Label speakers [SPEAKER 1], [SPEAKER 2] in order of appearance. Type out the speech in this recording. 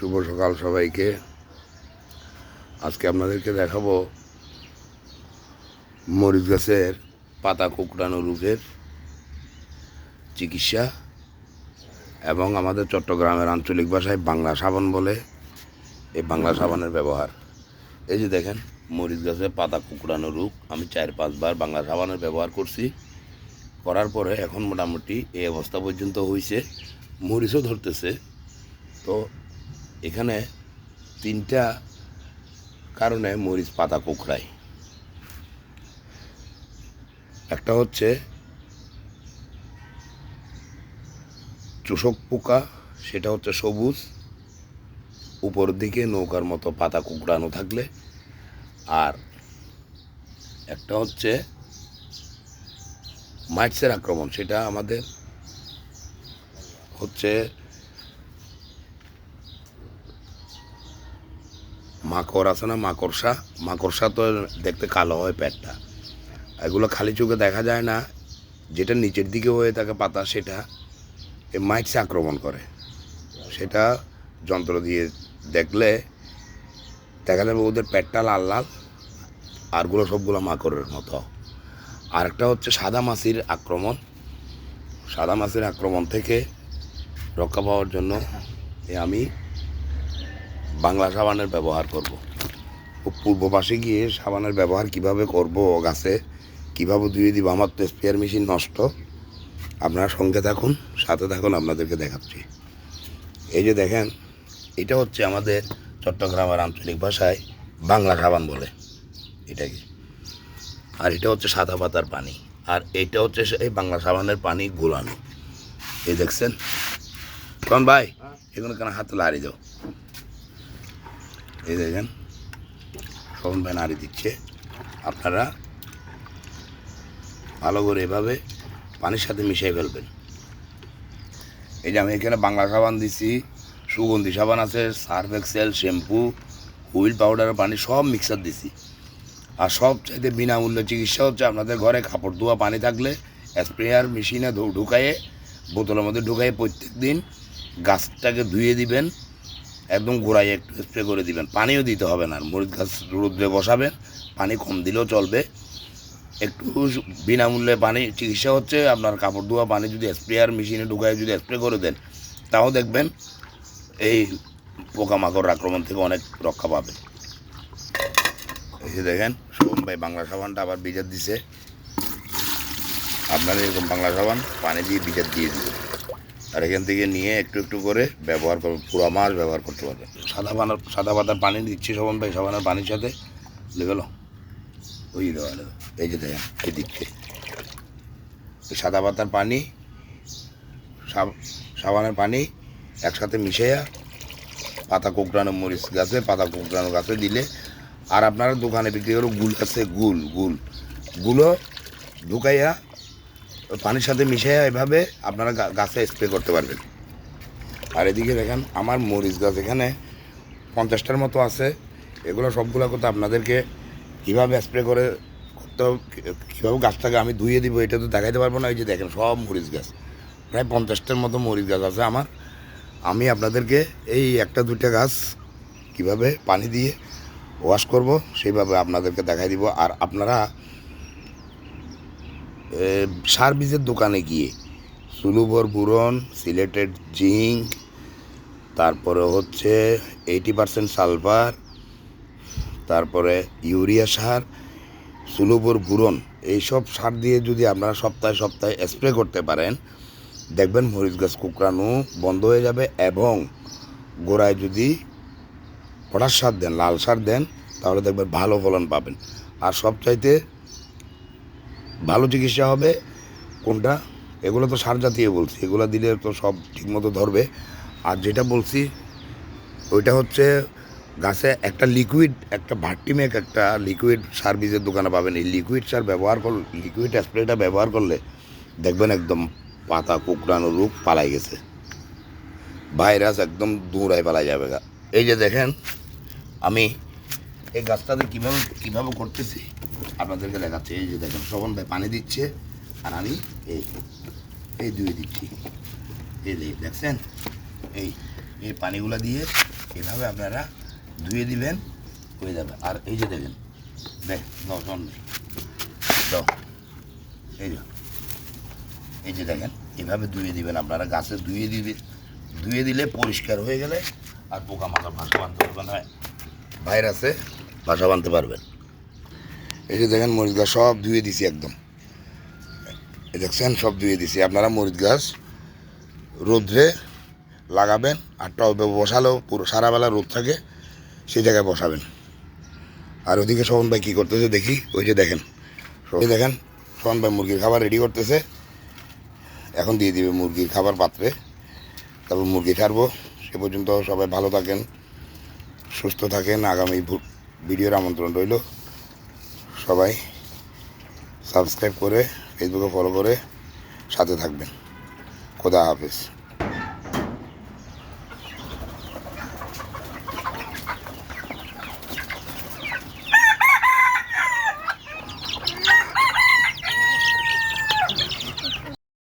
[SPEAKER 1] শুভ সকাল সবাইকে। আজকে আপনাদেরকে দেখাবো মরিচ গাছের পাতা কুঁকড়ানো রোগের চিকিৎসা এবং আমাদের চট্টগ্রামের আঞ্চলিক ভাষায় বাংলা সাবান বলে এই বাংলা সাবানের ব্যবহার। এই যে দেখেন মরিচ গাছের পাতা কুঁকড়ানো রোগ, আমি 4-5 বার বাংলা সাবানের ব্যবহার করছি। করার পরে এখন মোটামুটি এই অবস্থা পর্যন্ত হয়েছে, মরিচও ধরতেছে। তো এখানে 3টা কারণে মরিচ পাতা কুঁকড়ায়। একটা হচ্ছে চোষক পোকা, সেটা হচ্ছে সবুজ, উপর দিকে নৌকার মতো পাতা কুঁকড়ানো থাকলে। আর একটা হচ্ছে মাইটসের আক্রমণ, সেটা আমাদের হচ্ছে মাকড় আছে না, মাকড়সা তো দেখতে কালো হয় পেটটা, এগুলো খালি চোখে দেখা যায় না। যেটা নিচের দিকে হয়ে থাকে পাতা, সেটা এই মাইটসে আক্রমণ করে। সেটা যন্ত্র দিয়ে দেখলে দেখা যাবে ওদের পেটটা লাল লাল, আরগুলো সবগুলো মাকড়ের মতো। আরেকটা হচ্ছে সাদা মাছির আক্রমণ। সাদা মাছির আক্রমণ থেকে রক্ষা পাওয়ার জন্য আমি বাংলা সাবানের ব্যবহার করব। পূর্ব পাশে গিয়ে সাবানের ব্যবহার কিভাবে করব, গাছে কিভাবে ধুয়ে দিব, আমার তো স্প্রেয়ার মেশিন নষ্ট। আপনারা সঙ্গে থাকুন, সাথে থাকুন, আপনাদেরকে দেখাচ্ছি। এই যে দেখেন, এটা হচ্ছে আমাদের চট্টগ্রামের আঞ্চলিক ভাষায় বাংলা সাবান বলে এটাকে। আর এটা হচ্ছে সাদা পাতার পানি, আর এটা হচ্ছে এই বাংলা সাবানের পানি গোলানো। এই দেখছেন কোন ভাই, এগুলো কেন হাতে লাড়ি দাও। এই দেখেন শোভন ভাই নাড়ি দিচ্ছে। আপনারা ভালো করে এভাবে পানির সাথে মিশিয়ে ফেলবেন। এই যে আমি এখানে বাংলা সাবান দিছি, সুগন্ধি সাবান আছে, Surf Excel, shampoo, wheel powder, পানি সব মিক্সার দিছি। আর সবচাইতে বিনামূল্যে চিকিৎসা হচ্ছে আপনাদের ঘরে কাপড় ধোয়া পানি থাকলে স্প্রেয়ার মেশিনে ঢুকাইয়ে বোতলের মধ্যে ঢুকাইয়ে প্রত্যেক দিন গাছটাকে ধুয়ে দিবেন, একদম গোড়ায় একটু স্প্রে করে দিবেন। পানিও দিতে হবে না, মরিচ গাছ রোদ্রে বসাবেন, পানি কম দিলেও চলবে। একটু বিনামূল্যে পানি চিকিৎসা হচ্ছে। আপনার কাপড় ধোয়া পানি যদি স্প্রেয়ার মেশিনে ঢুকায় যদি স্প্রে করে দেন, তাও দেখবেন এই পোকামাকড় আক্রমণ থেকে অনেক রক্ষা পাবে। এই যে দেখেন শোভন ভাই বাংলা সাবানটা আবার বিজার দিছে। আপনারা এরকম বাংলা সাবান পানি দিয়ে বিজার দিয়ে দিবেন, আর এখান থেকে নিয়ে একটু একটু করে ব্যবহার করবেন, পুরো মাস ব্যবহার করতে পারবেন। সাদা পাতার পানি দিচ্ছি শোভন ভাই, সাবানের পানির সাথে গেল ওই দেওয়া। এই যে দেখেন এই দিচ্ছে সাদা পাতার পানি, সাবানের পানি একসাথে মিশাইয়া পাতা কুঁকড়ানো মরিচ গাছে, পাতা কুঁকড়ানো গাছে দিলে। আর আপনারা দোকানে বিক্রি করে গুল আছে, গুলো ঢুকাইয়া পানির সাথে মিশাইয়া এভাবে আপনারা গাছে স্প্রে করতে পারবেন। আর এদিকে দেখেন আমার মরিচ গাছ এখানে 50টার মতো আছে। এগুলো সবগুলো করতে আপনাদেরকে কীভাবে স্প্রে করে করতে হবে, কীভাবে গাছটাকে আমি ধুয়ে দিব, এটা তো দেখাইতে পারবো না। এই যে দেখেন সব মরিচ গাছ, প্রায় 50টার মতো মরিচ গাছ আছে আমার। আমি আপনাদেরকে এই 1-2টা গাছ কীভাবে পানি দিয়ে ওয়াশ করব সেইভাবে আপনাদেরকে দেখাই দিব। আর আপনারা সার বীজের দোকানে গিয়ে সুলুভর বুরন, সিলেটেড জিঙ্ক, তারপরে হচ্ছে 80% সালফার, তারপরে ইউরিয়া সার, সুলুভর বুরন, এইসব সার দিয়ে যদি আপনারা সপ্তাহে সপ্তাহে স্প্রে করতে পারেন, দেখবেন মরিচ গাছ কুঁকড়ানো বন্ধ হয়ে যাবে। এবং গোড়ায় যদি পটাশ সার দেন, লাল সার দেন, তাহলে দেখবেন ভালো ফলন পাবেন। আর সবচাইতে ভালো চিকিৎসা হবে কোনটা, এগুলো তো সার জাতীয় বলছি, এগুলো দিলে তো সব ঠিকমতো ধরবে। আর যেটা বলছি ওইটা হচ্ছে গাছে একটা লিকুইড, একটা ভার্টিমেক, একটা লিকুইড সার বীজের দোকানে পাবেন। এই লিকুইড সার ব্যবহার করলে, লিকুইড স্প্রেটা ব্যবহার করলে দেখবেন একদম পাতা কুঁকড়ানো রোগ পালাই গেছে, ভাইরাস একদম দৌড়ায় পালাই যাবে। এই যে দেখেন আমি এই গাছটাতে কীভাবে করতেছি আপনাদেরকে দেখাচ্ছি। এই যে দেখেন শোভন ভাই পানি দিচ্ছে, আর আমি এই ধুয়ে দিচ্ছি। এই দেখছেন এই পানিগুলো দিয়ে এভাবে আপনারা ধুয়ে দিবেন, হয়ে যাবে। আর এই যে দেখেন, দেখ দর্শন দাও, এই যে দেখেন, এভাবে ধুয়ে দিবেন আপনারা, গাছে ধুয়ে দিলে পরিষ্কার হয়ে গেলে আর পোকা মাকড় ভাষা বাঁধতে পারবেন, হয় ভাইরাসে ভাষা বাঁধতে পারবেন। এই যে দেখেন মরিচ গাছ সব ধুয়ে দিছি একদম, এই দেখছেন সব ধুয়ে দিছি। আপনারা মরিচ গাছ রোদ্রে লাগাবেন, আর টবে বসালেও পুরো সারাবেলা রোদ থাকে, সেই জায়গায় বসাবেন। আর ওদিকে শোভন ভাই কী করতেছে দেখি, ওই যে দেখেন, দেখেন শোভন ভাই মুরগির খাবার রেডি করতেছে, এখন দিয়ে দিবে মুরগির খাবার পাত্রে, তারপর মুরগি ছাড়বো। সে পর্যন্ত সবাই ভালো থাকেন, সুস্থ থাকেন। আগামী ভিডিওর আমন্ত্রণ রইল, সবাই সাবস্ক্রাইব করে ফেসবুকে ফলো করে সাথে থাকবেন। খোদা হাফেজ।